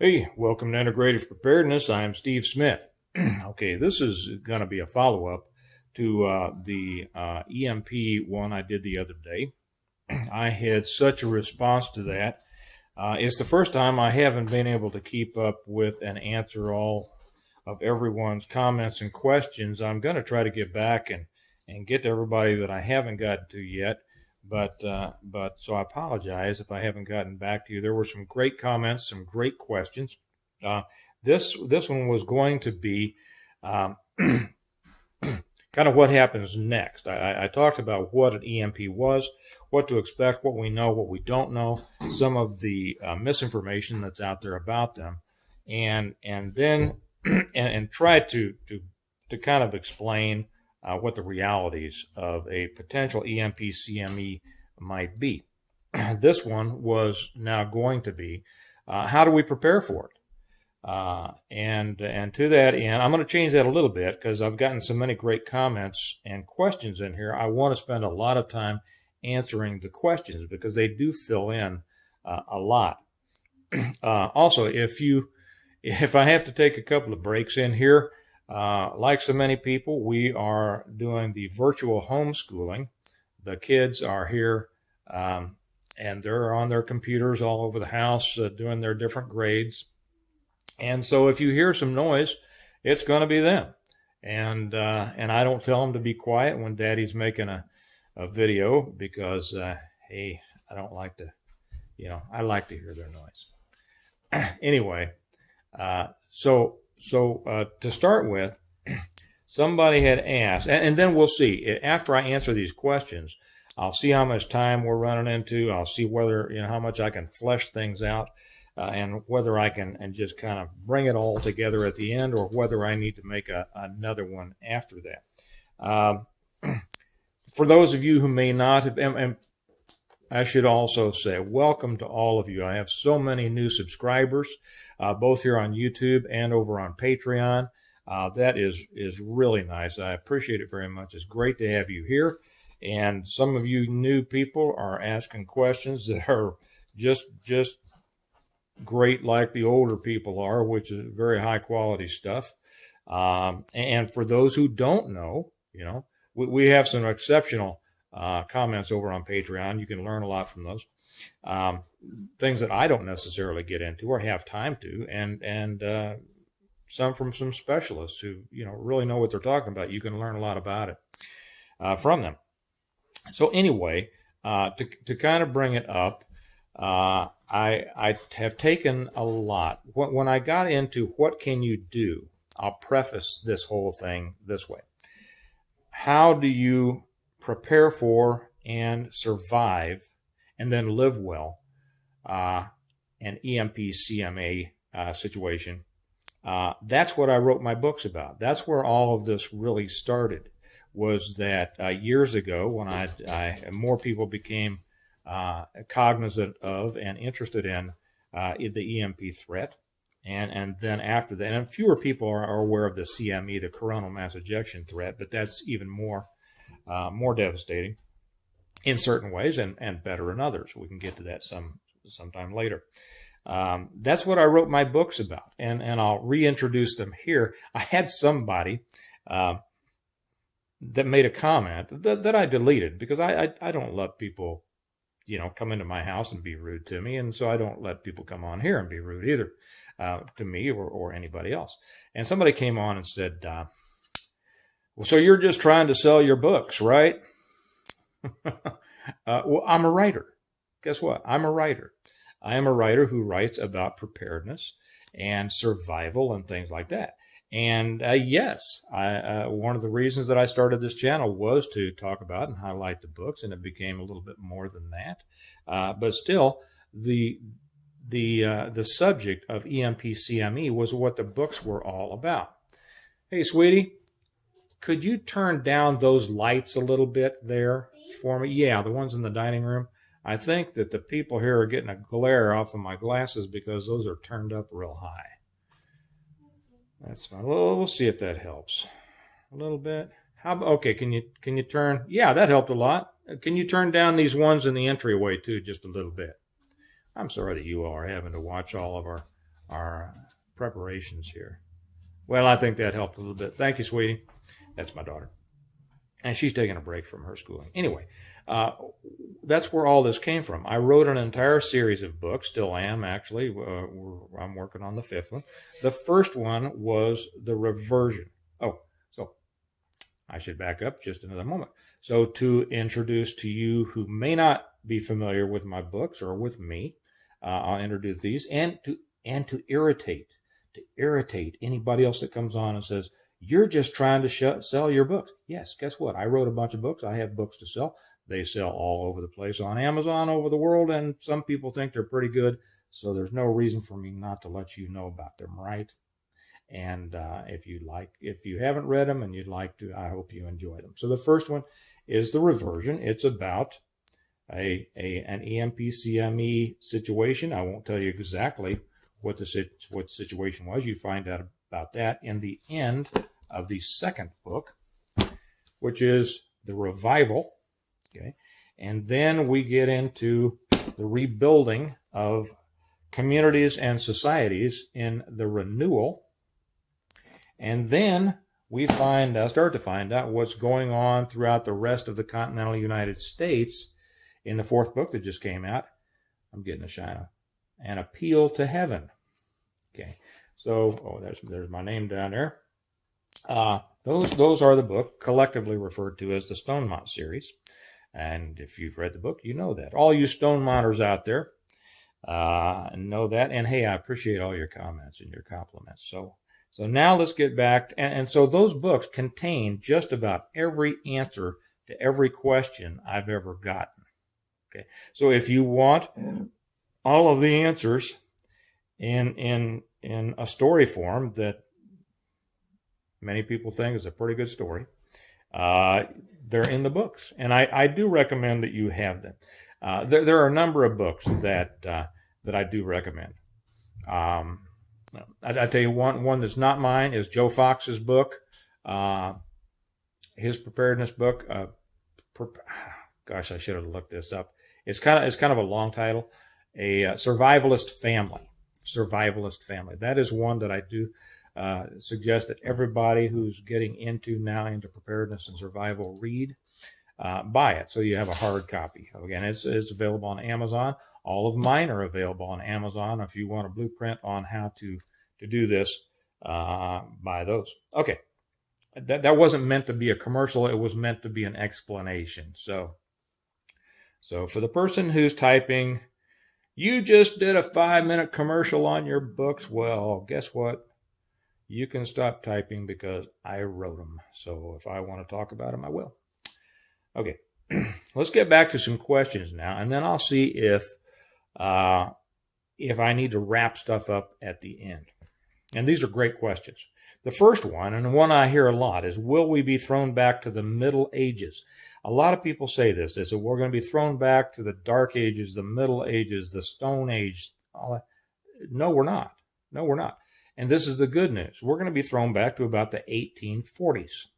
Hey, welcome to Integrative Preparedness. I'm Steve Smith. Okay, this is going to be a follow-up to the EMP one I did the other day. I had such a response to that. It's the first time I haven't been able to keep up with and answer all of everyone's comments and questions. I'm going to try to get back and get to everybody that I haven't gotten to yet. But so I apologize if I haven't gotten back to you. There were some great comments, some great questions. Uh, this one was going to be um, kind of what happens next. I talked about what an EMP was, what to expect, what we know, what we don't know, some of the misinformation that's out there about them, and then and try to kind of explain what the realities of a potential EMP CME might be. This one was now going to be how do we prepare for it? And to that end, I'm going to change that a little bit because I've gotten so many great comments and questions in here. I want to spend a lot of time answering the questions because they do fill in a lot. Also, if I have to take a couple of breaks in here, like so many people, we are doing the virtual homeschooling. The kids are here and they're on their computers all over the house doing their different grades. And so if you hear some noise, it's going to be them. And I don't tell them to be quiet when Daddy's making a video because, hey, I don't like to, I like to hear their noise. Anyway, so to start with, somebody had asked, and then we'll see. After I answer these questions, I'll see how much time we're running into. I'll see whether, how much I can flesh things out. And whether I can and just kind of bring it all together at the end or whether I need to make another one after that. For those of you who may not have, and I should also say welcome to all of you. I have so many new subscribers, both here on YouTube and over on Patreon. That is really nice. I appreciate it very much. It's great to have you here. And some of you new people are asking questions that are just great like the older people are, which is very high quality stuff. And for those who don't know, we have some exceptional comments over on Patreon. You can learn a lot from those. Things that I don't necessarily get into or have time to, and some from some specialists who, really know what they're talking about. You can learn a lot about it from them. So anyway, to kind of bring it up, I have taken a lot. When I got into what can you do, I'll preface this whole thing this way. How do you prepare for and survive and then live well an EMP CMA situation? That's what I wrote my books about. That's where all of this really started, was that years ago when more people became cognizant of and interested in the EMP threat. And then after that, and fewer people are aware of the CME, the coronal mass ejection threat, but that's even more devastating in certain ways and better in others. We can get to that sometime later. That's what I wrote my books about, and I'll reintroduce them here. I had somebody that made a comment that I deleted because I don't let people come into my house and be rude to me. And so I don't let people come on here and be rude either to me or anybody else. And somebody came on and said, well, so you're just trying to sell your books, right? Well, I'm a writer. Guess what? I'm a writer. I am a writer who writes about preparedness and survival and things like that. And yes, one of the reasons that I started this channel was to talk about and highlight the books, and it became a little bit more than that. But still, the subject of EMP CME was what the books were all about. Hey, sweetie, could you turn down those lights a little bit there for me? Yeah, the ones in the dining room. I think that the people here are getting a glare off of my glasses because those are turned up real high. That's fine. Well, we'll see if that helps a little bit. Okay, can you turn? Yeah, that helped a lot. Can you turn down these ones in the entryway too, just a little bit? I'm sorry that you are having to watch all of our preparations here. Well, I think that helped a little bit. Thank you, sweetie. That's my daughter. And she's taking a break from her schooling. Anyway, that's where all this came from. I wrote an entire series of books, still am actually. I'm working on the fifth one. The first one was The Reversion. Oh, so I should back up just another moment. So to introduce to you who may not be familiar with my books or with me, I'll introduce these and to irritate anybody else that comes on and says, you're just trying to sell your books. Yes, guess what? I wrote a bunch of books. I have books to sell. They sell all over the place on Amazon, over the world, and some people think they're pretty good. So there's no reason for me not to let you know about them, right? And if you haven't read them and you'd like to, I hope you enjoy them. So the first one is The Reversion. It's about an EMP-CME situation. I won't tell you exactly what the situation was. You find out about that in the end of the second book, which is The Revival. Okay, and then we get into the rebuilding of communities and societies in The Renewal, and then we start to find out what's going on throughout the rest of the continental United States in the fourth book that just came out. I'm getting a shine. An Appeal to Heaven. Okay, so there's my name down there. Those are the book collectively referred to as the Stonemont series, and if you've read the book, you know that. All you Stonemonters out there know that. And hey, I appreciate all your comments and your compliments. So now let's get back. And so those books contain just about every answer to every question I've ever gotten. Okay, so if you want all of the answers in a story form that many people think is a pretty good story, they're in the books, and I do recommend that you have them. There are a number of books that I do recommend. I tell you one that's not mine is Joe Fox's book, his preparedness book. Gosh, I should have looked this up. It's kind of a long title. A survivalist family. That is one that I do suggest that everybody who's getting into preparedness and survival read. Buy it so you have a hard copy. Again, it's available on Amazon. All of mine are available on Amazon. If you want a blueprint on how to do this, buy those. Okay, that wasn't meant to be a commercial. It was meant to be an explanation. So for the person who's typing, you just did a 5-minute commercial on your books. Well, guess what? You can stop typing because I wrote them. So if I want to talk about them, I will. Okay, let's get back to some questions now, and then I'll see if I need to wrap stuff up at the end. And these are great questions. The first one, and the one I hear a lot, is will we be thrown back to the Middle Ages? A lot of people say this. They say we're going to be thrown back to the Dark Ages, the Middle Ages, the Stone Age. All that. No, we're not. No, we're not. And this is the good news. We're going to be thrown back to about the 1840s.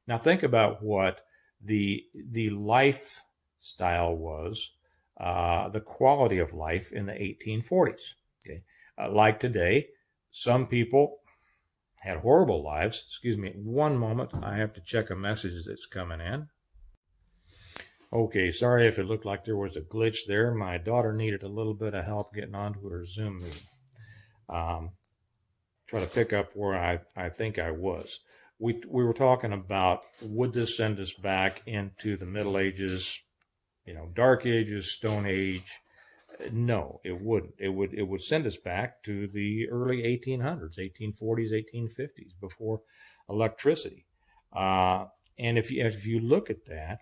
Now think about what the lifestyle was, the quality of life in the 1840s. Okay, like today, some people had horrible lives. Excuse me, one moment. I have to check a message that's coming in. Okay, sorry if it looked like there was a glitch there. My daughter needed a little bit of help getting onto her Zoom meeting. Try to pick up where I think I was. We were talking about, would this send us back into the Middle Ages, Dark Ages, Stone Age? No, it wouldn't. It would send us back to the early 1800s, 1840s, 1850s, before electricity. And if you look at that,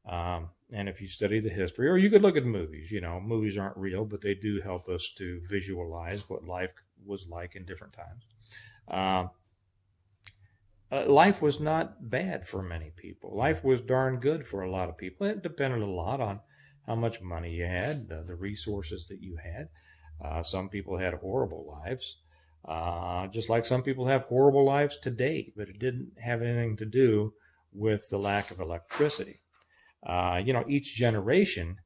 and if you study the history, or you could look at movies, movies aren't real, but they do help us to visualize what life was like in different times. Life was not bad for many people. Life was darn good for a lot of people. It depended a lot on how much money you had, the resources that you had. Some people had horrible lives, just like some people have horrible lives today, but it didn't have anything to do with the lack of electricity. Each generation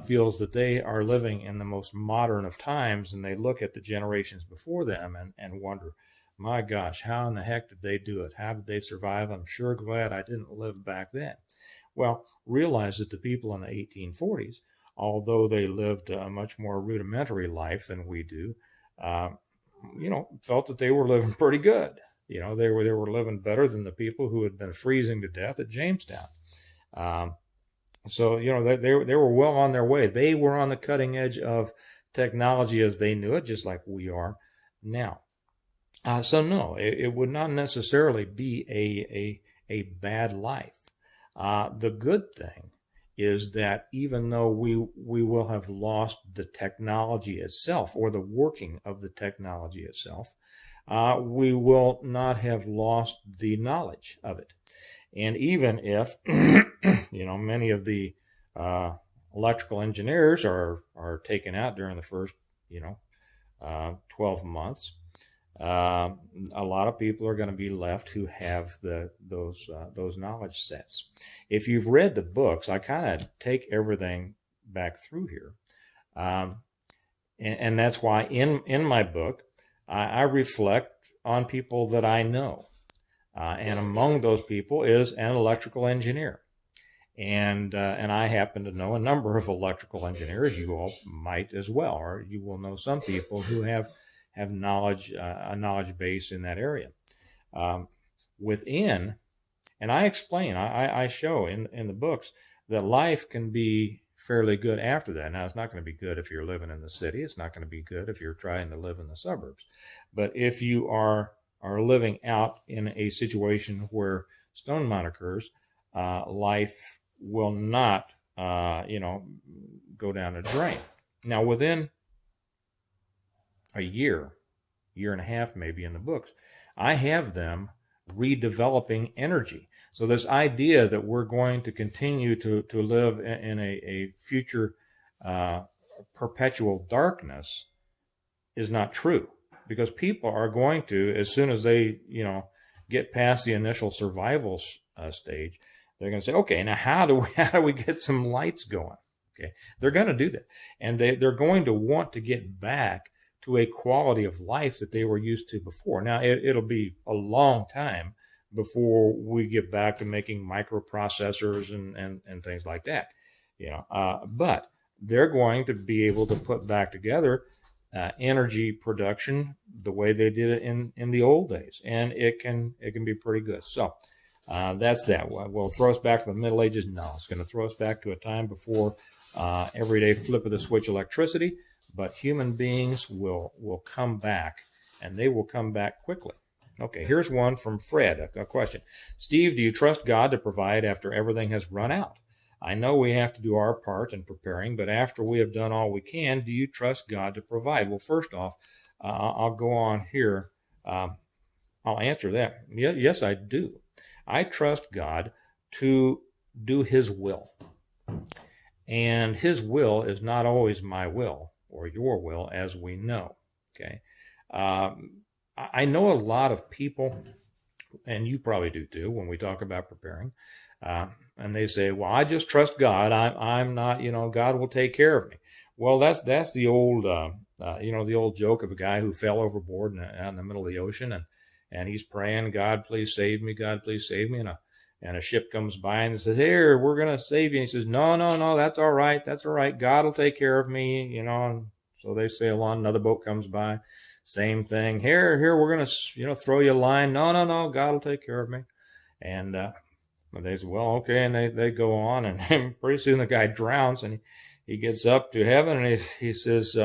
feels that they are living in the most modern of times, and they look at the generations before them and wonder, my gosh, how in the heck did they do it? How did they survive? I'm sure glad I didn't live back then. Well, realize that the people in the 1840s, although they lived a much more rudimentary life than we do, uh, felt that they were living pretty good. They were living better than the people who had been freezing to death at Jamestown. Um, they were well on their way. They were on the cutting edge of technology as they knew it, just like we are now. So no, it would not necessarily be a bad life. The good thing is that even though we will have lost the technology itself or the working of the technology itself, we will not have lost the knowledge of it. And even if, many of the electrical engineers are taken out during the first, 12 months, a lot of people are going to be left who have those knowledge sets. If you've read the books, I kind of take everything back through here, and that's why in my book I reflect on people that I know. And among those people is an electrical engineer. And I happen to know a number of electrical engineers. You all might as well, or you will know some people who have knowledge, a knowledge base in that area. Within, and I explain, I show in the books that life can be fairly good after that. Now, it's not going to be good if you're living in the city. It's not going to be good if you're trying to live in the suburbs. But if you are living out in a situation where stone mine occurs, life will not, go down a drain. Now, within a year and a half, maybe in the books, I have them redeveloping energy. So this idea that we're going to continue to live in a future perpetual darkness is not true, because people are going to, as soon as they, get past the initial survival stage, they're going to say, okay, now how do we get some lights going? Okay, they're going to do that, and they're going to want to get back to a quality of life that they were used to before. Now, it'll be a long time before we get back to making microprocessors and things like that, but they're going to be able to put back together energy production the way they did it in the old days, and it can be pretty good. So that's that. Will it throw us back to the Middle Ages? No, it's going to throw us back to a time before everyday flip of the switch electricity. But human beings will come back, and they will come back quickly. Okay, here's one from Fred, a question. Steve, do you trust God to provide after everything has run out? I know we have to do our part in preparing, but after we have done all we can, do you trust God to provide? Well, first off, I'll go on here. I'll answer that. Yes, I do. I trust God to do His will. And His will is not always my will or your will, as we know. Okay. I know a lot of people, and you probably do too, when we talk about preparing, and they say, well, I just trust God. I'm not, God will take care of me. Well, that's the old, the old joke of a guy who fell overboard out in the middle of the ocean, and he's praying, God, please save me. God, please save me. And a ship comes by and says, here, we're going to save you. And he says, no, that's all right. That's all right. God will take care of me, And so they sail on. Another boat comes by. Same thing. Here, we're going to, throw you a line. No, God will take care of me. And they say, well, okay. And they go on. And pretty soon the guy drowns, and he gets up to heaven, and he says,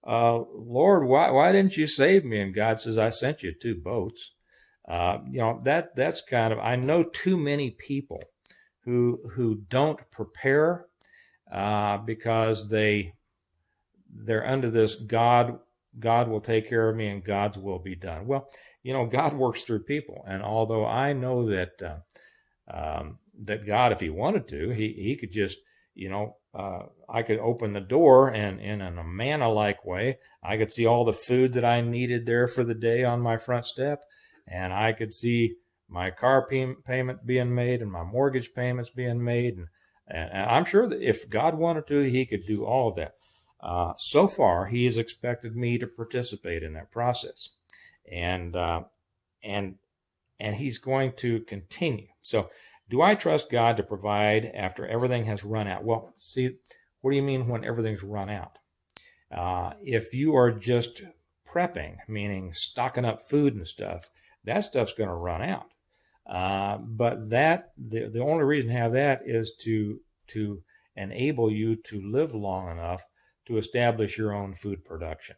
Lord, why didn't you save me? And God says, I sent you 2 boats. That's kind of, I know too many people who don't prepare because they're under this God will take care of me and God's will be done. Well, God works through people, and although I know that that God, if He wanted to, He could just I could open the door, and in a manna-like way, I could see all the food that I needed there for the day on my front step. And I could see my car payment being made and my mortgage payments being made. And I'm sure that if God wanted to, he could do all of that. So far, he has expected me to participate in that process. And, and, and he's going to continue. So do I trust God to provide after everything has run out? Well, see, what do you mean when everything's run out? If you are just prepping, meaning stocking up food and stuff, that stuff's going to run out. But the only reason to have that is to enable you to live long enough to establish your own food production.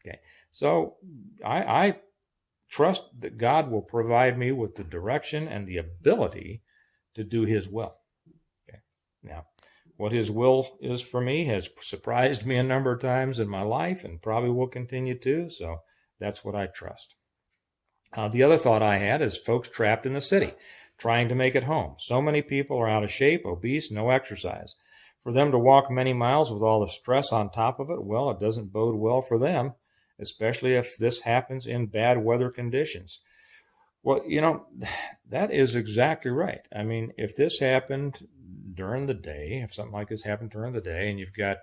Okay, so I trust that God will provide me with the direction and the ability to do His will. Okay, now what His will is for me has surprised me a number of times in my life and probably will continue to. So that's what I trust. The other thought I had is folks trapped in the city, trying to make it home. So many people are out of shape, obese, no exercise. For them to walk many miles with all the stress on top of it, well, it doesn't bode well for them, especially if this happens in bad weather conditions. Well, that is exactly right. I mean, if this happened during the day, if something like this happened during the day, and you've got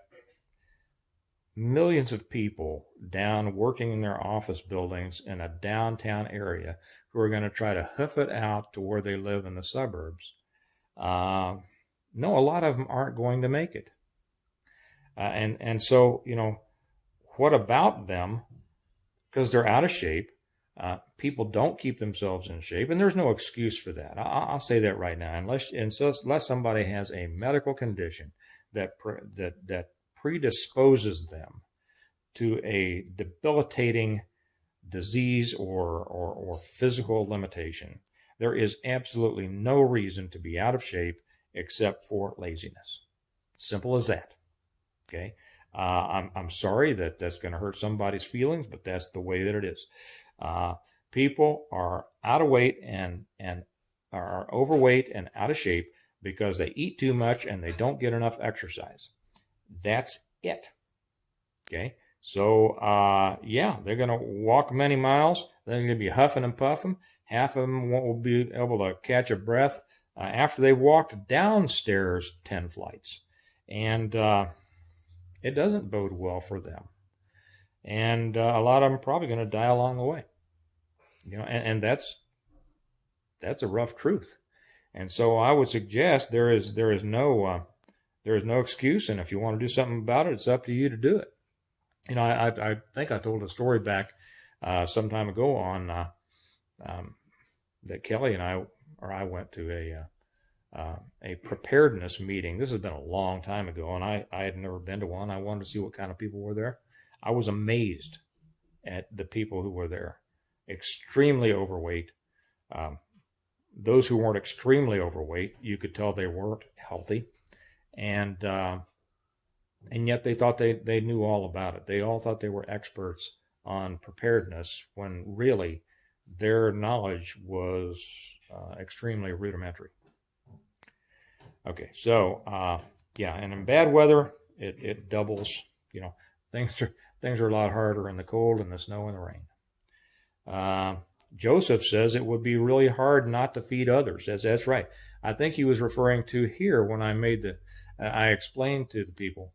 millions of people down working in their office buildings in a downtown area who are going to try to hoof it out to where they live in the suburbs. No, a lot of them aren't going to make it. And so, what about them? Because they're out of shape. People don't keep themselves in shape, and there's no excuse for that. I'll say that right now, unless somebody has a medical condition that predisposes them to a debilitating disease or physical limitation, there is absolutely no reason to be out of shape except for laziness. Simple as that. Okay. I'm sorry that that's going to hurt somebody's feelings, but that's the way that it is. People are out of weight and are overweight and out of shape because they eat too much and they don't get enough exercise. That's it. Okay. So, they're going to walk many miles. They're going to be huffing and puffing. Half of them won't be able to catch a breath after they've walked downstairs 10 flights. And it doesn't bode well for them. And a lot of them are probably going to die along the way. And that's a rough truth. And so I would suggest there is no excuse, and if you want to do something about it, it's up to you to do it. I think I told a story back some time ago on that Kelly and I went to a preparedness meeting. This has been a long time ago, and I had never been to one. I wanted to see what kind of people were there. I was amazed at the people who were there. Extremely overweight. Those who weren't extremely overweight, you could tell they weren't healthy. And yet they thought they knew all about it. They all thought they were experts on preparedness when really their knowledge was extremely rudimentary. Okay, so and in bad weather, it doubles. Things are a lot harder in the cold and the snow and the rain. Joseph says it would be really hard not to feed others. That's right. I think he was referring to here when I explained to the people.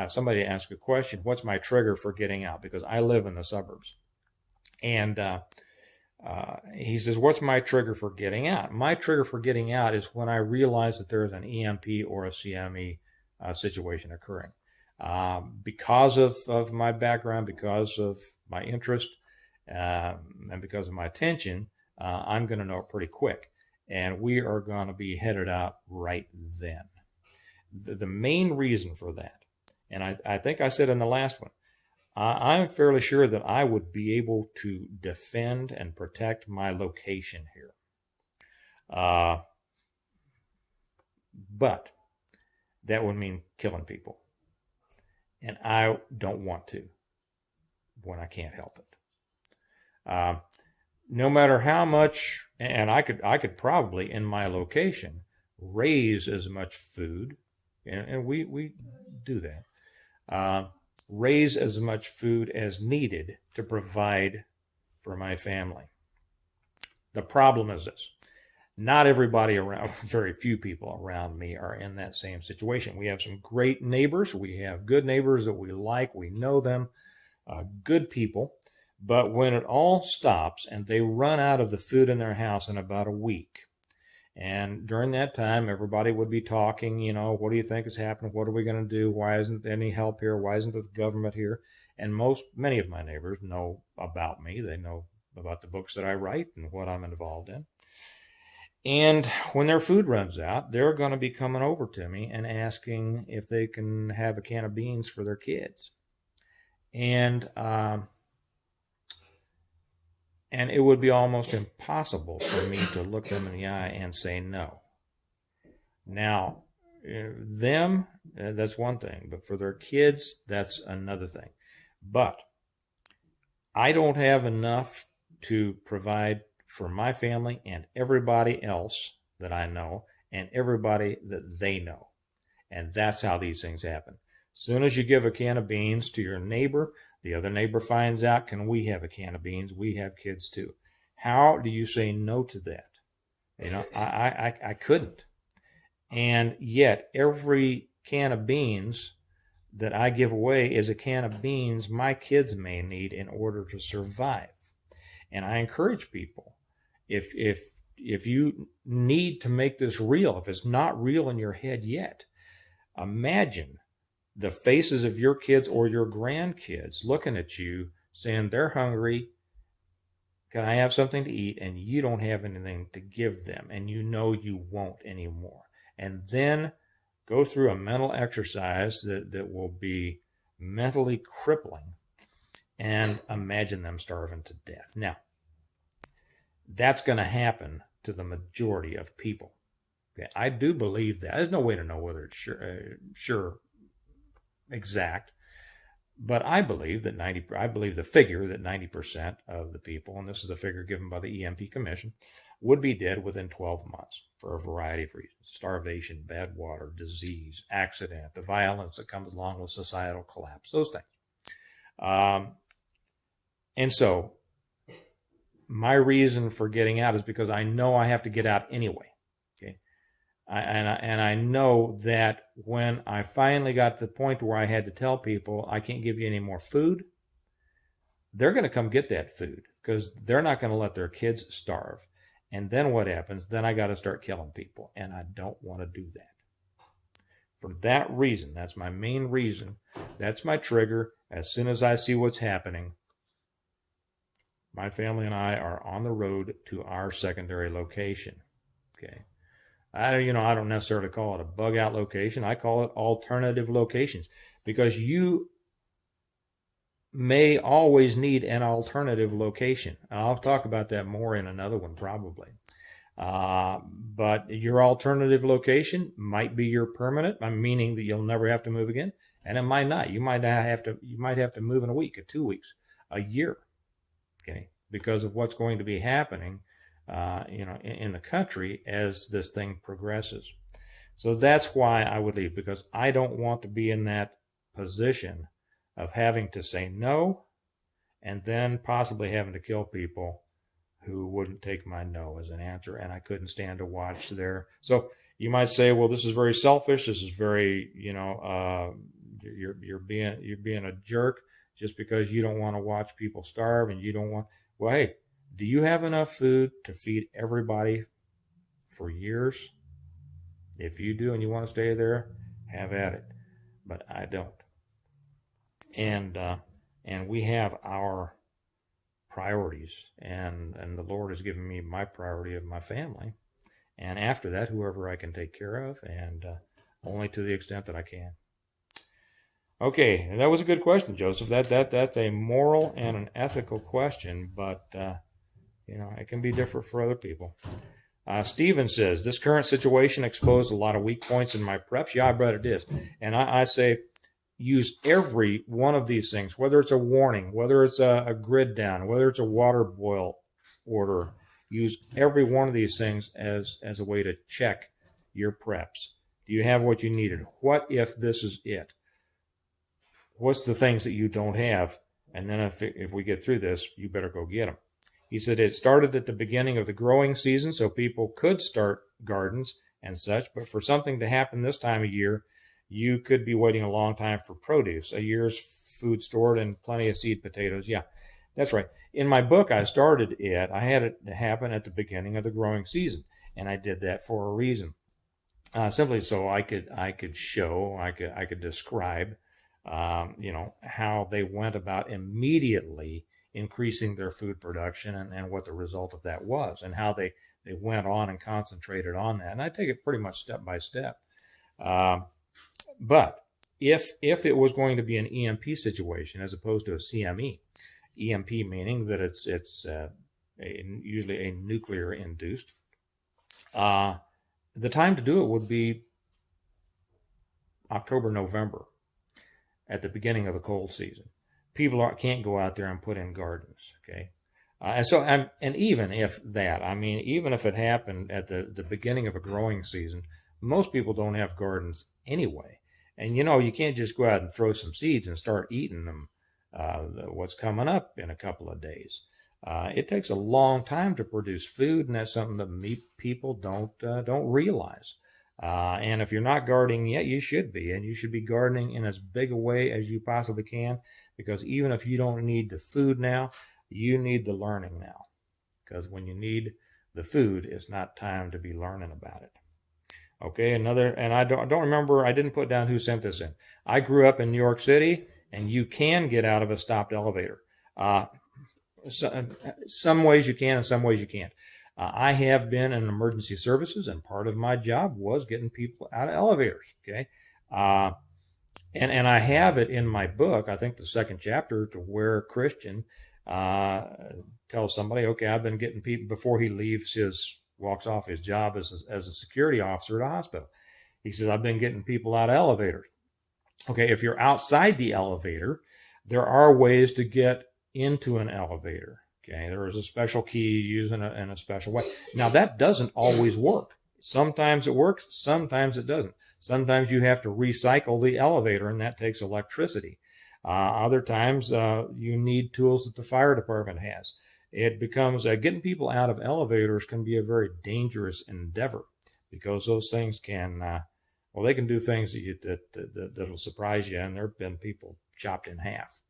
Somebody asked a question, what's my trigger for getting out? Because I live in the suburbs. And he says, what's my trigger for getting out? My trigger for getting out is when I realize that there is an EMP or a CME situation occurring. Because of my background, because of my interest, and because of my attention, I'm going to know it pretty quick. And we are going to be headed out right then. The main reason for that, and I think I said in the last one, I'm fairly sure that I would be able to defend and protect my location here. But that would mean killing people. And I don't want to when I can't help it. No matter how much, and I could probably in my location raise as much food, and we do that, raise as much food as needed to provide for my family. The problem is this. Not everybody around, very few people around me are in that same situation. We have some great neighbors. We have good neighbors that we like. We know them, good people. But when it all stops and they run out of the food in their house in about a week, and during that time, everybody would be talking, what do you think is happening? What are we going to do? Why isn't there any help here? Why isn't the government here? And many of my neighbors know about me. They know about the books that I write and what I'm involved in. And when their food runs out, they're going to be coming over to me and asking if they can have a can of beans for their kids. And it would be almost impossible for me to look them in the eye and say no. Now, that's one thing, but for their kids, that's another thing. But I don't have enough to provide for my family and everybody else that I know and everybody that they know. And that's how these things happen. As soon as you give a can of beans to your neighbor, the other neighbor finds out, can we have a can of beans? We have kids too. How do you say no to that? I couldn't. And yet every can of beans that I give away is a can of beans my kids may need in order to survive. And I encourage people, if you need to make this real, if it's not real in your head yet, imagine the faces of your kids or your grandkids looking at you saying they're hungry, can I have something to eat? And you don't have anything to give them, and you won't anymore. And then go through a mental exercise that will be mentally crippling, and imagine them starving to death. Now, that's going to happen to the majority of people. Okay, I do believe that. There's no way to know whether it's sure exact, but I believe that the figure that 90% of the people, and this is a figure given by the EMP Commission, would be dead within 12 months for a variety of reasons: starvation, bad water, disease, accident, the violence that comes along with societal collapse, those things. And so my reason for getting out is because I know I have to get out anyway. Okay, and I know that when I finally got to the point where I had to tell people I can't give you any more food, they're going to come get that food because they're not going to let their kids starve. And then what happens? Then I got to start killing people, and I don't want to do that. For that reason, that's my main reason. That's my trigger. As soon as I see what's happening, my family and I are on the road to our secondary location. Okay. I don't necessarily call it a bug out location. I call it alternative locations, because you may always need an alternative location. I'll talk about that more in another one probably. But your alternative location might be your permanent, meaning that you'll never have to move again, and it might not. You might have to move in a week, or 2 weeks, a year. Okay, because of what's going to be happening, in the country as this thing progresses. So that's why I would leave, because I don't want to be in that position of having to say no and then possibly having to kill people who wouldn't take my no as an answer, and I couldn't stand to watch their. So you might say, well, this is very selfish. This is very, you're being a jerk just because you don't want to watch people starve, and you don't want. Well, hey, do you have enough food to feed everybody for years? If you do and you want to stay there, have at it. But I don't. And we have our priorities, and the Lord has given me my priority of my family, and after that, whoever I can take care of, and only to the extent that I can. Okay, that was a good question, Joseph. That's a moral and an ethical question, but it can be different for other people. Steven says, this current situation exposed a lot of weak points in my preps. Yeah, I bet it is. And I say, use every one of these things, whether it's a warning, whether it's a grid down, whether it's a water boil order. Use every one of these things as a way to check your preps. Do you have what you needed? What if this is it? What's the things that you don't have? And then if we get through this, you better go get them. He said it started at the beginning of the growing season so people could start gardens and such, but for something to happen this time of year, you could be waiting a long time for produce, a year's food stored and plenty of seed potatoes. Yeah, that's right. In my book, I had it happen at the beginning of the growing season, and I did that for a reason. Simply so I could show, I could describe, how they went about immediately increasing their food production and what the result of that was, and how they went on and concentrated on that. And I take it pretty much step by step. But if it was going to be an EMP situation as opposed to a CME, EMP meaning that it's usually a nuclear induced, the time to do it would be October, November, at the beginning of the cold season. People can't go out there and put in gardens, okay? And even if that, even if it happened at the beginning of a growing season, most people don't have gardens anyway. And you can't just go out and throw some seeds and start eating them, what's coming up in a couple of days. It takes a long time to produce food, and that's something that people don't realize. And if you're not gardening yet, you should be, and you should be gardening in as big a way as you possibly can, because even if you don't need the food now, you need the learning now. Because when you need the food, it's not time to be learning about it. Okay, and I don't remember, I didn't put down who sent this in. I grew up in New York City, and you can get out of a stopped elevator. Some ways you can and some ways you can't. I have been in emergency services, and part of my job was getting people out of elevators, okay? And I have it in my book, I think the second chapter, to where a Christian tells somebody, okay, I've been getting people, before he walks off his job as a security officer at a hospital. He says, I've been getting people out of elevators. Okay, if you're outside the elevator, there are ways to get into an elevator. Okay, there is a special key used in a special way. Now, that doesn't always work. Sometimes it works, sometimes it doesn't. Sometimes you have to recycle the elevator, and that takes electricity. Other times, you need tools that the fire department has. It becomes, getting people out of elevators can be a very dangerous endeavor, because those things can, they can do things that'll surprise you, and there have been people chopped in half.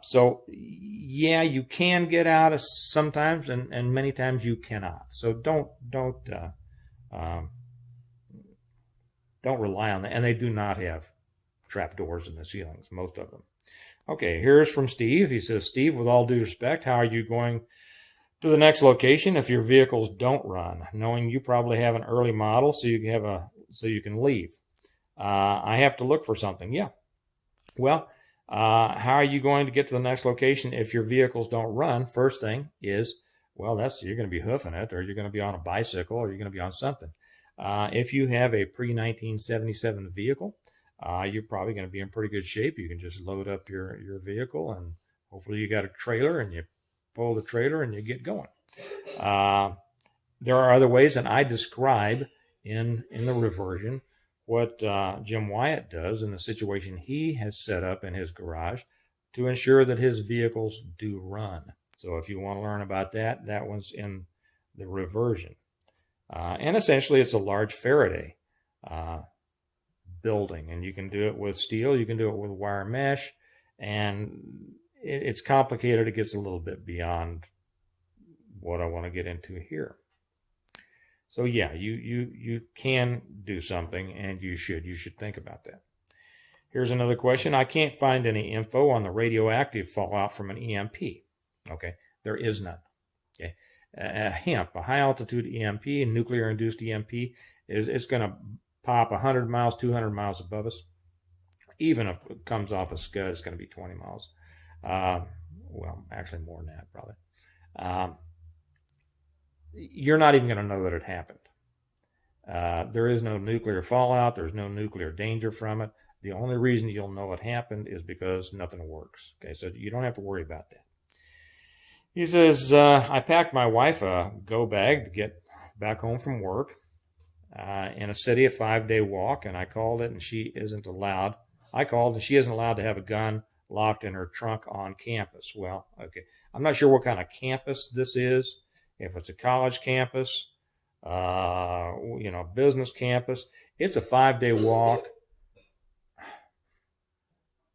So yeah, you can get out of sometimes, and many times you cannot. So don't rely on that. And they do not have trap doors in the ceilings, most of them. Okay, here's from Steve. He says, Steve, with all due respect, how are you going to the next location if your vehicles don't run, knowing you probably have an early model so you can leave? I have to look for something. Yeah. Well, how are you going to get to the next location if your vehicles don't run? First thing is, you're going to be hoofing it, or you're going to be on a bicycle, or you're going to be on something. If you have a pre-1977 vehicle, you're probably going to be in pretty good shape. You can just load up your vehicle, and hopefully you got a trailer, and you pull the trailer and you get going. There are other ways, and I describe in the reversion what Jim Wyatt does in the situation he has set up in his garage to ensure that his vehicles do run. So if you want to learn about that, that one's in the reversion. And essentially it's a large Faraday building, and you can do it with steel, you can do it with wire mesh, and it's complicated. It gets a little bit beyond what I want to get into here. So yeah, you can do something, and you should think about that. Here's another question. I can't find any info on the radioactive fallout from an EMP. Okay, there is none. Okay, a HEMP, a high altitude EMP, a nuclear induced EMP, it's going to pop 100 miles, 200 miles above us. Even if it comes off a Scud, it's going to be 20 miles. Actually more than that, probably. You're not even going to know that it happened. There is no nuclear fallout. There's no nuclear danger from it. The only reason you'll know it happened is because nothing works. Okay, so you don't have to worry about that. He says, I packed my wife a go bag to get back home from work in a city, a 5-day walk, and I called it, and she isn't allowed. I called, and she isn't allowed to have a gun locked in her trunk on campus. Well, okay, I'm not sure what kind of campus this is. If it's a college campus, business campus, it's a 5-day walk.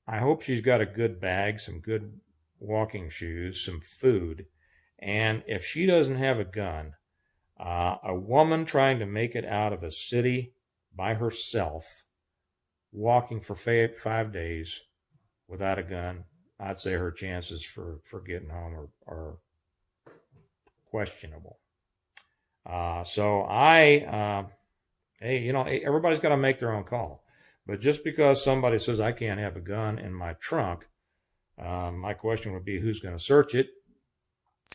I hope she's got a good bag, some good walking shoes, some food. And if she doesn't have a gun, a woman trying to make it out of a city by herself, walking for 5 days without a gun, I'd say her chances for getting home are questionable. Hey, everybody's got to make their own call. But just because somebody says I can't have a gun in my trunk, my question would be, who's going to search it?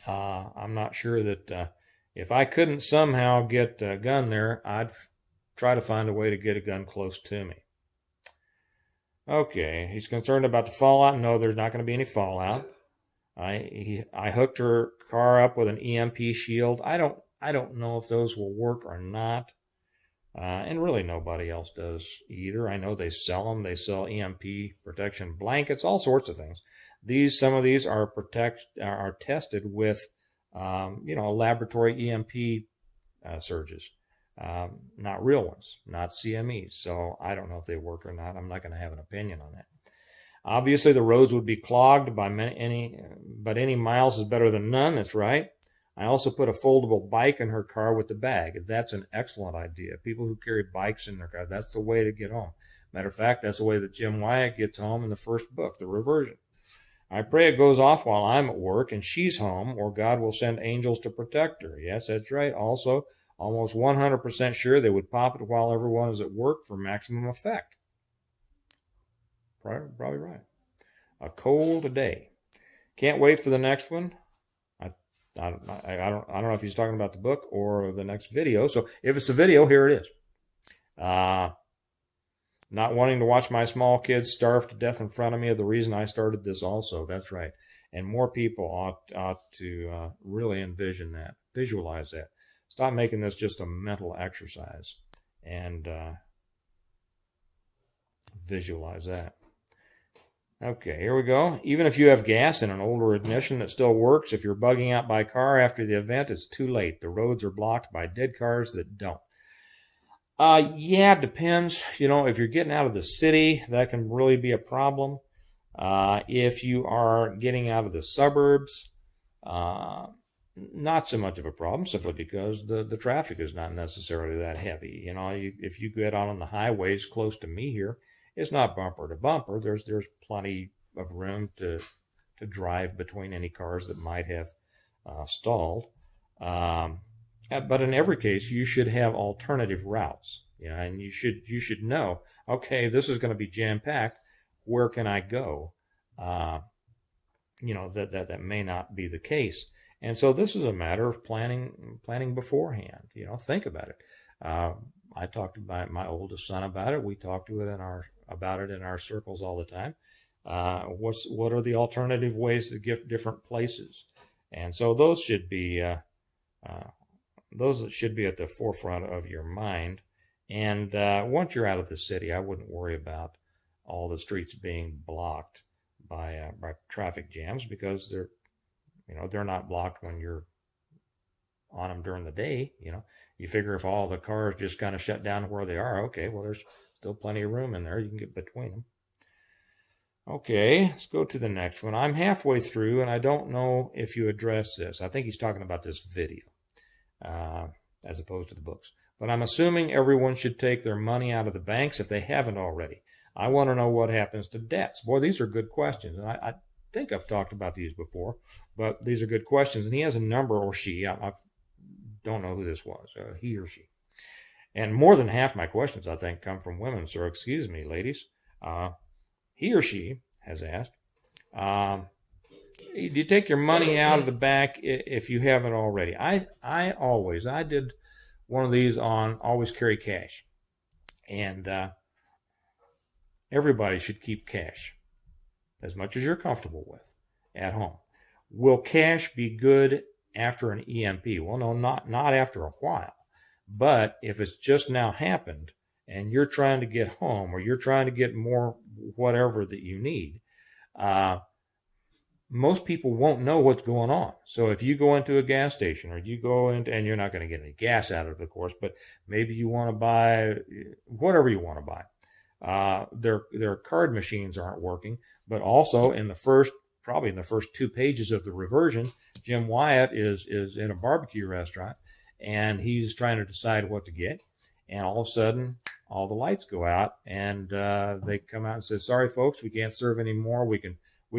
I'm not sure that if I couldn't somehow get a gun there, I'd try to find a way to get a gun close to me. Okay, he's concerned about the fallout. No, there's not going to be any fallout. I hooked her car up with an EMP shield. I don't know if those will work or not. And really nobody else does either. I know they sell them. They sell EMP protection blankets, all sorts of things. Some of these are tested with, laboratory EMP surges, not real ones, not CMEs. So I don't know if they work or not. I'm not going to have an opinion on that. Obviously, the roads would be clogged but any miles is better than none. That's right. I also put a foldable bike in her car with the bag. That's an excellent idea. People who carry bikes in their car, that's the way to get home. Matter of fact, that's the way that Jim Wyatt gets home in the first book, The Reversion. I pray it goes off while I'm at work and she's home, or God will send angels to protect her. Yes, that's right. Also, almost 100% sure they would pop it while everyone is at work for maximum effect. Probably right. A cold day. Can't wait for the next one. I don't know if he's talking about the book or the next video. So if it's a video, here it is. Not wanting to watch my small kids starve to death in front of me is the reason I started this also. That's right. And more people ought to really envision that, visualize that. Stop making this just a mental exercise and visualize that. Okay, here we go. Even if you have gas in an older ignition that still works, if you're bugging out by car after the event, it's too late. The roads are blocked by dead cars that don't. Yeah, it depends. If you're getting out of the city, that can really be a problem. If you are getting out of the suburbs, not so much of a problem, simply because the traffic is not necessarily that heavy. If you get out on the highways close to me here, it's not bumper to bumper. There's plenty of room to drive between any cars that might have stalled. But in every case, you should have alternative routes. And you should know, okay, this is going to be jam-packed. Where can I go? That may not be the case. And so this is a matter of planning beforehand. Think about it. I talked to my oldest son about it. We talked about it in our circles all the time. What are the alternative ways to get different places? And so those should be at the forefront of your mind. And once you're out of the city, I wouldn't worry about all the streets being blocked by traffic jams, because they're not blocked when you're on them during the day. You figure if all the cars just kind of shut down where they are, okay, well, there's still plenty of room in there. You can get between them. Okay, let's go to the next one. I'm halfway through, and I don't know if you address this. I think he's talking about this video as opposed to the books. But I'm assuming everyone should take their money out of the banks if they haven't already. I want to know what happens to debts. Boy, these are good questions. And I think I've talked about these before, but these are good questions. And he has a number, or she. I don't know who this was, he or she. And more than half my questions, I think, come from women. So excuse me, ladies. He or she has asked, do you take your money out of the bank if you haven't already? I did one of these on always carry cash. And everybody should keep cash as much as you're comfortable with at home. Will cash be good after an EMP? Well, no, not after a while. But if it's just now happened and you're trying to get home, or you're trying to get more whatever that you need, most people won't know what's going on. So if you go into a gas station, or you go into, and you're not going to get any gas out of it, of course, but maybe you want to buy whatever you want to buy. Their card machines aren't working, but also probably in the first 2 pages of the reversion, Jim Wyatt is in a barbecue restaurant, and he's trying to decide what to get, and all of a sudden, all the lights go out, and they come out and say, "Sorry, folks, we can't serve anymore. We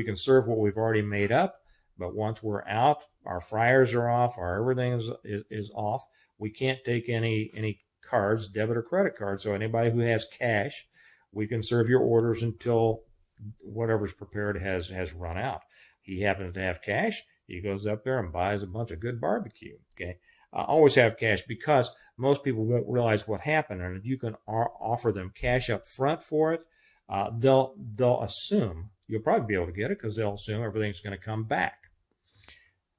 can serve what we've already made up, but once we're out, our fryers are off, our everything is off. We can't take any cards, debit or credit cards. So anybody who has cash, we can serve your orders until whatever's prepared has run out." He happens to have cash. He goes up there and buys a bunch of good barbecue. Okay, always have cash, because most people won't realize what happened, and if you can offer them cash up front for it, they'll assume. You'll probably be able to get it because they'll assume everything's going to come back.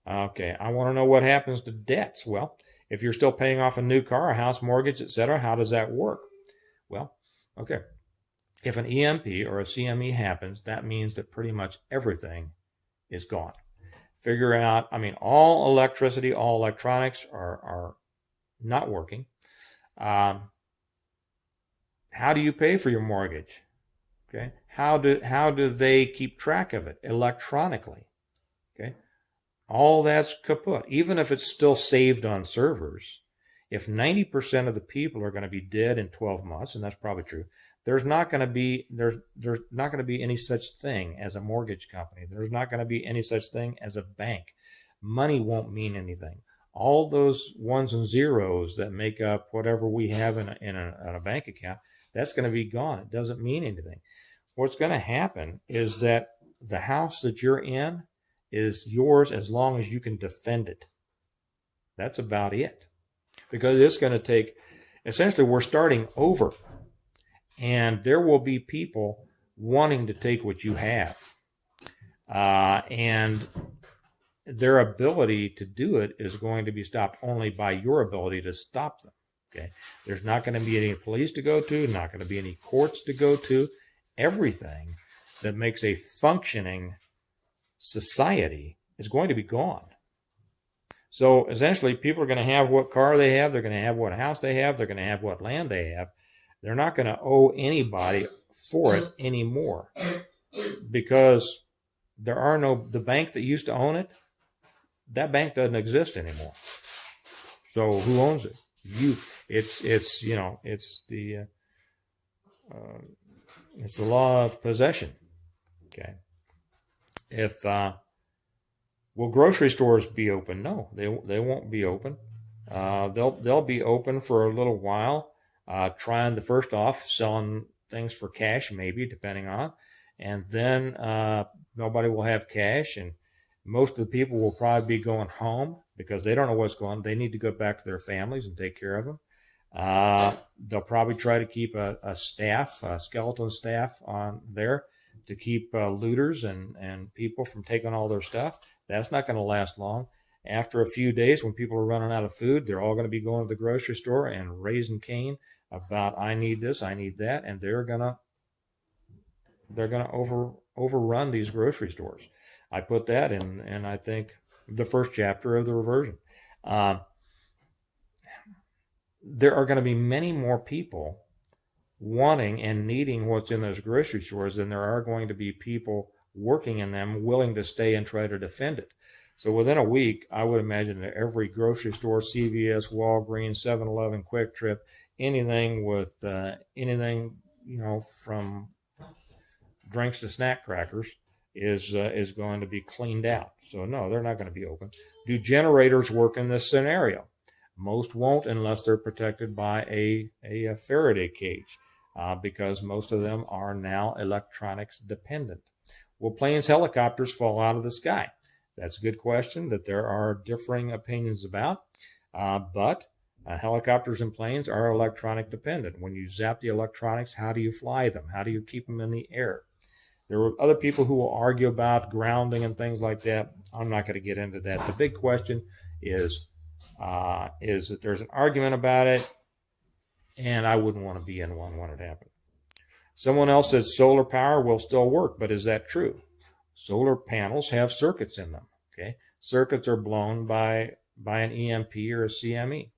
Okay, I want to know what happens to debts. Well, if you're still paying off a new car, a house mortgage, etc., how does that work? Well, okay. If an EMP or a CME happens, that means that pretty much everything is gone. Figure out, all electricity, all electronics are not working. How do you pay for your mortgage? Okay. How do they keep track of it electronically? Okay. All that's kaput. Even if it's still saved on servers, if 90% of the people are going to be dead in 12 months, and that's probably true, there's not going to be any such thing as a mortgage company. There's not going to be any such thing as a bank. Money won't mean anything. All those ones and zeros that make up whatever we have in a bank account, that's going to be gone. It doesn't mean anything. What's going to happen is that the house that you're in is yours as long as you can defend it. That's about it. Because it's going to take, essentially, we're starting over. And there will be people wanting to take what you have. And their ability to do it is going to be stopped only by your ability to stop them. Okay? There's not going to be any police to go to, not going to be any courts to go to. Everything that makes a functioning society is going to be gone. So essentially, people are going to have what car they have, they're going to have what house they have, they're going to have what land they have. They're not going to owe anybody for it anymore, because the bank that used to own it, that bank doesn't exist anymore. So who owns it? You. It's the law of possession. Okay. Will grocery stores be open? No, they won't be open. They'll be open for a little while, trying the first off selling things for cash, maybe, depending on, and then nobody will have cash, and most of the people will probably be going home because they don't know what's going on. They need to go back to their families and take care of them. They'll probably try to keep a skeleton staff on there to keep looters and people from taking all their stuff. That's not going to last long. After a few days, when people are running out of food, they're all going to be going to the grocery store and raising Cain about, I need this, I need that, and they're gonna overrun these grocery stores. I put that in I think the first chapter of the reversion. There are going to be many more people wanting and needing what's in those grocery stores than there are going to be people working in them willing to stay and try to defend it. So within a week, I would imagine that every grocery store, CVS, Walgreens, 7-Eleven, Quick Trip, anything with anything, from drinks to snack crackers is going to be cleaned out. So no, they're not going to be open. Do generators work in this scenario? Most won't unless they're protected by a Faraday cage, because most of them are now electronics dependent. Will planes, helicopters fall out of the sky? That's a good question that there are differing opinions about, but helicopters and planes are electronic dependent. When you zap the electronics, how do you fly them? How do you keep them in the air? There are other people who will argue about grounding and things like that. I'm not going to get into that. The big question is that there's an argument about it, and I wouldn't want to be in one when it happened. Someone else said solar power will still work, but is that true? solar panels have circuits in them. Okay, circuits are blown by an EMP or a CME.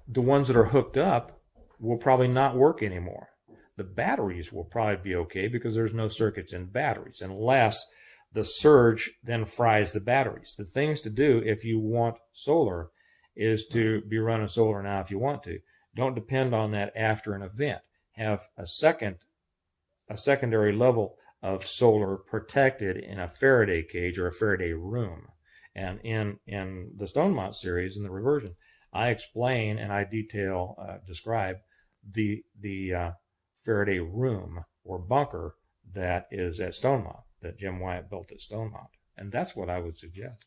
The ones that are hooked up will probably not work anymore. The batteries will probably be okay because there's no circuits in batteries, unless the surge then fries the batteries. The things to do if you want solar is to be running solar now if you want to. Don't depend on that after an event. Have a secondary level of solar protected in a Faraday cage or a Faraday room. And in the Stonemont series, in the reversion, I explain and I describe the Faraday room or bunker that is at Stonemont, that Jim Wyatt built at Stonemont. And that's what I would suggest.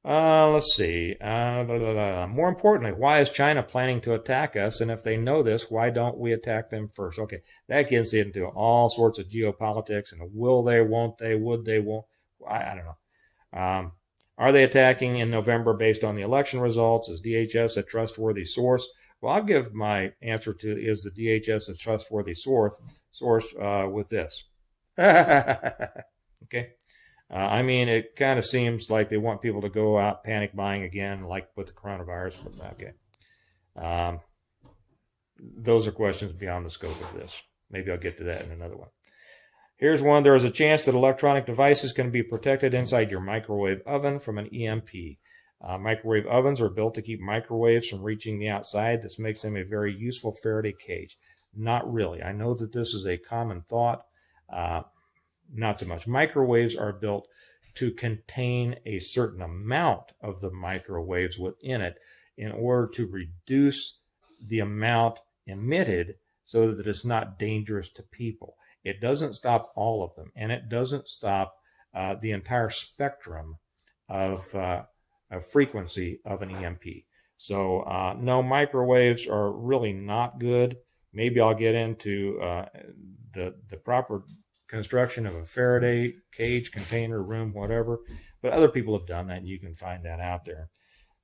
Let's see. More importantly, why is China planning to attack us? And if they know this, why don't we attack them first? Okay, that gets into all sorts of geopolitics and will they, won't they, would they, won't. I don't know. Are they attacking in November based on the election results? Is DHS a trustworthy source? Well, I'll give my answer to is the DHS a trustworthy source with this. Okay. I mean, it kind of seems like they want people to go out panic buying again, like with the coronavirus. But okay. Those are questions beyond the scope of this. Maybe I'll get to that in another one. Here's one. There is a chance that electronic devices can be protected inside your microwave oven from an EMP. Microwave ovens are built to keep microwaves from reaching the outside. This makes them a very useful Faraday cage. Not really. I know that this is a common thought. Not so much. Microwaves are built to contain a certain amount of the microwaves within it in order to reduce the amount emitted so that it's not dangerous to people. It doesn't stop all of them, and it doesn't stop the entire spectrum of frequency of an EMP. So no, microwaves are really not good. Maybe I'll get into the proper construction of a Faraday cage, container, room, whatever. But other people have done that, and you can find that out there.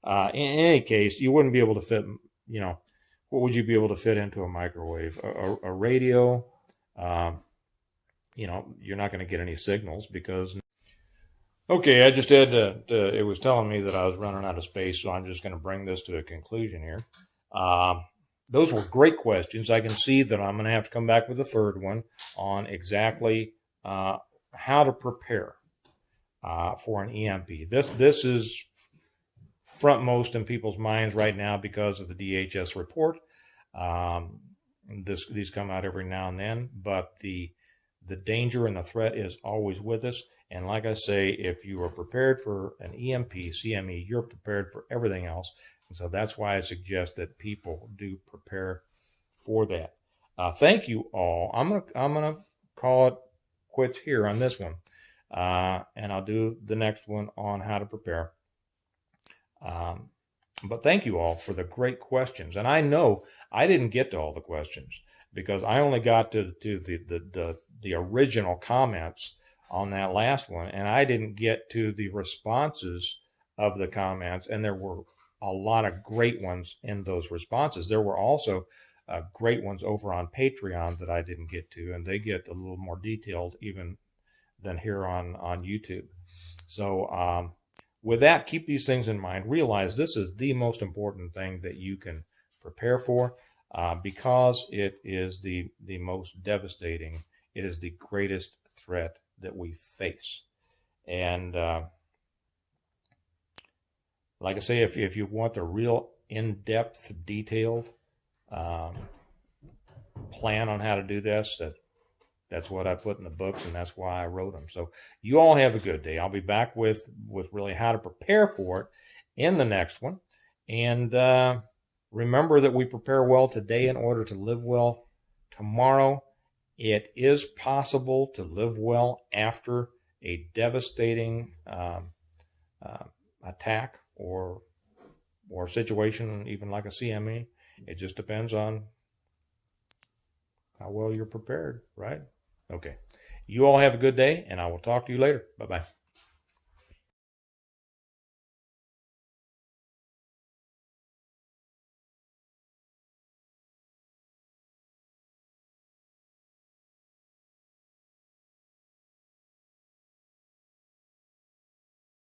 In any case, you wouldn't be able to fit, what would you be able to fit into a microwave? A radio, you're not going to get any signals because... Okay, I just had it was telling me that I was running out of space, so I'm just going to bring this to a conclusion here. Those were great questions. I can see that I'm going to have to come back with a third one on exactly how to prepare for an EMP. This is frontmost in people's minds right now because of the DHS report. These come out every now and then, but the danger and the threat is always with us. And like I say, if you are prepared for an EMP, CME, you're prepared for everything else. And so that's why I suggest that people do prepare for that. Thank you all. I'm gonna call it quits here on this one, and I'll do the next one on how to prepare. But thank you all for the great questions. And I know I didn't get to all the questions because I only got to the original comments on that last one, and I didn't get to the responses of the comments, and there were a lot of great ones in those responses. There were also great ones over on Patreon that I didn't get to, and they get a little more detailed even than here on YouTube. So with that, keep these things in mind. Realize this is the most important thing that you can prepare for because it is the most devastating. It is the greatest threat that we face. And like I say, if you want the real in-depth, detailed plan on how to do this, that's what I put in the books, and that's why I wrote them. So you all have a good day. I'll be back with really how to prepare for it in the next one. And remember that we prepare well today in order to live well tomorrow. It is possible to live well after a devastating attack or situation, even like a CME. It just depends on how well you're prepared, right? Okay. You all have a good day, and I will talk to you later. Bye-bye.